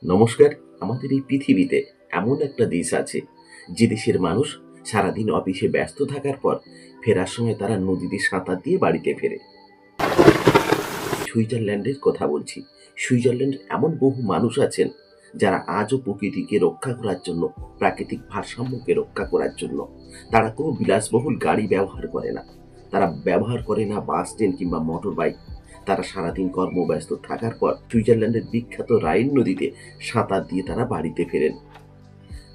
নমস্কার। আমাদের এই পৃথিবীতে এমন একটা দেশ আছে যে দেশের মানুষ সারাদিন অফিসে ব্যস্ত থাকার পর ফেরার সময় তারা নদীতে সাঁতার দিয়ে বাড়িতে ফেরে। সুইজারল্যান্ডের কথা বলছি। সুইজারল্যান্ডে এমন বহু মানুষ আছেন যারা আজও প্রকৃতিকে রক্ষা করার জন্য, প্রাকৃতিক ভারসাম্যকে রক্ষা করার জন্য তারা কোনো বিলাসবহুল গাড়ি ব্যবহার করে না। তারা ব্যবহার করে না বাস, ট্রেন কিংবা মোটর বাইক। তারা সারাদিন কর্মব্যস্ত থাকার পর সুইজারল্যান্ডের বিখ্যাত রাইন নদীতে সাঁতার দিয়ে তারা বাড়িতে ফেরেন।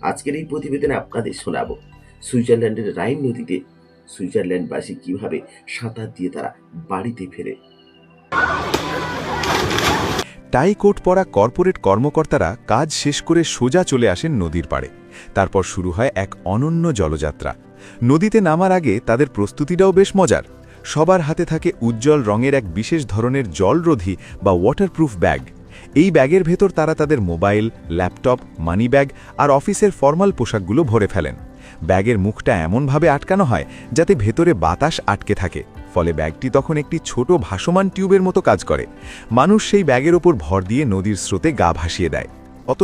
আজকের এই প্রতিবেদনে আপনাদের শোনাবো সুইজারল্যান্ডের রাইন নদীতে সুইজারল্যান্ডবাসী কিভাবে সাঁতার দিয়ে তারা বাড়িতে ফেরে। টাই কোট পরা কর্পোরেট কর্মকর্তারা কাজ শেষ করে সোজা চলে আসেন নদীর পাড়ে। তারপর শুরু হয় এক অনন্য জলযাত্রা। নদীতে নামার আগে তাদের প্রস্তুতিটাও বেশ মজার। সবার হাতে থাকে উজ্জ্বল রঙের এক বিশেষ ধরনের জলরোধী বা ওয়াটারপ্রুফ ব্যাগ। এই ব্যাগের ভেতর তারা তাদের মোবাইল, ল্যাপটপ, মানি ব্যাগ আর অফিসের ফর্মাল পোশাকগুলো ভরে ফেলেন। ব্যাগের মুখটা এমনভাবে আটকানো হয় যাতে ভেতরে বাতাস আটকে থাকে, ফলে ব্যাগটি তখন একটি ছোট ভাসমান টিউবের মতো কাজ করে। মানুষ সেই ব্যাগের ওপর ভর দিয়ে নদীর স্রোতে গা ভাসিয়ে দেয়।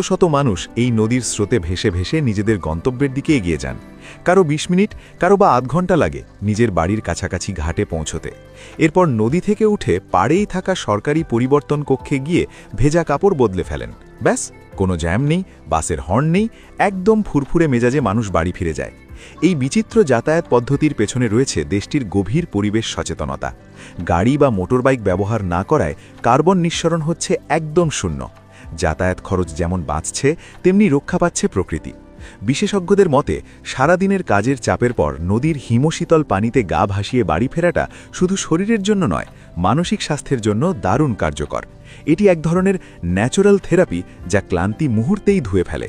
শত মানুষ এই নদীর স্রোতে ভেসে ভেসে নিজেদের গন্তব্যের দিকে এগিয়ে যান। কারো ২০ মিনিট, কারো বা আধ ঘন্টা লাগে নিজের বাড়ির কাছাকাছি ঘাটে পৌঁছতে। এরপর নদী থেকে উঠে পাড়েই থাকা সরকারি পরিবর্তন কক্ষে গিয়ে ভেজা কাপড় বদলে ফেলেন। ব্যাস, কোনো জ্যাম নেই, বাসের হর্ন নেই, একদম ফুরফুরে মেজাজে মানুষ বাড়ি ফিরে যায়। এই বিচিত্র যাতায়াত পদ্ধতির পেছনে রয়েছে দেশটির গভীর পরিবেশ সচেতনতা। গাড়ি বা মোটরবাইক ব্যবহার না করায় কার্বন নিঃসরণ হচ্ছে একদম শূন্য। যাতায়াত খরচ যেমন বাঁচছে, তেমনি রক্ষা পাচ্ছে প্রকৃতি। বিশেষজ্ঞদের মতে সারাদিনের কাজের চাপের পর নদীর হিমশীতল পানিতে গা ভাসিয়ে বাড়ি ফেরাটা শুধু শরীরের জন্য নয়, মানসিক স্বাস্থ্যের জন্য দারুণ কার্যকর। এটি এক ধরনের ন্যাচারাল থেরাপি যা ক্লান্তি মুহূর্তেই ধুয়ে ফেলে।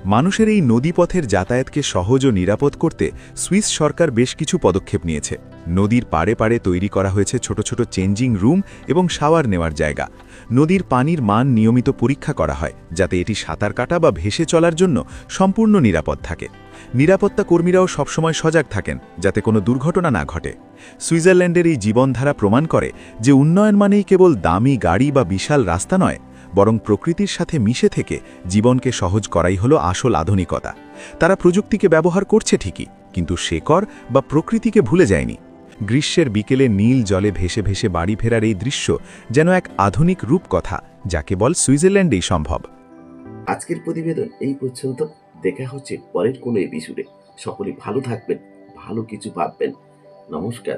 মানুষের এই নদীপথের যাতায়াতকে সহজ ও নিরাপদ করতে সুইস সরকার বেশ কিছু পদক্ষেপ নিয়েছে। নদীর পাড়ে পাড়ে তৈরি করা হয়েছে ছোট ছোট চেঞ্জিং রুম এবং শাওয়ার নেওয়ার জায়গা। নদীর পানির মান নিয়মিত পরীক্ষা করা হয় যাতে এটি সাঁতার কাটা বা ভেসে চলার জন্য সম্পূর্ণ নিরাপদ থাকে। নিরাপত্তা কর্মীরাও সবসময় সজাগ থাকেন যাতে কোনো দুর্ঘটনা না ঘটে। সুইজারল্যান্ডের এই জীবনধারা প্রমাণ করে যে উন্নয়ন মানেই কেবল দামি গাড়ি বা বিশাল রাস্তা নয়, বরং প্রকৃতির সাথে মিশে থেকে জীবনকে সহজ করাই হলো আসল আধুনিকতা। তারা প্রযুক্তিকে ব্যবহার করছে ঠিকই, কিন্তু শেকড় বা প্রকৃতিকে ভুলে যায়নি। গ্রীষ্মের বিকেলে নীল জলে ভেসে ভেসে বাড়ি ফেরার এই দৃশ্য যেন এক আধুনিক রূপকথা, যা কেবল সুইজারল্যান্ডেই সম্ভব। আজকের প্রতিবেদন এই পর্যন্ত। দেখা হচ্ছে পরের কোনো এপিসোডে। সকলে ভালো থাকবেন, ভালো কিছু ভাববেন। নমস্কার।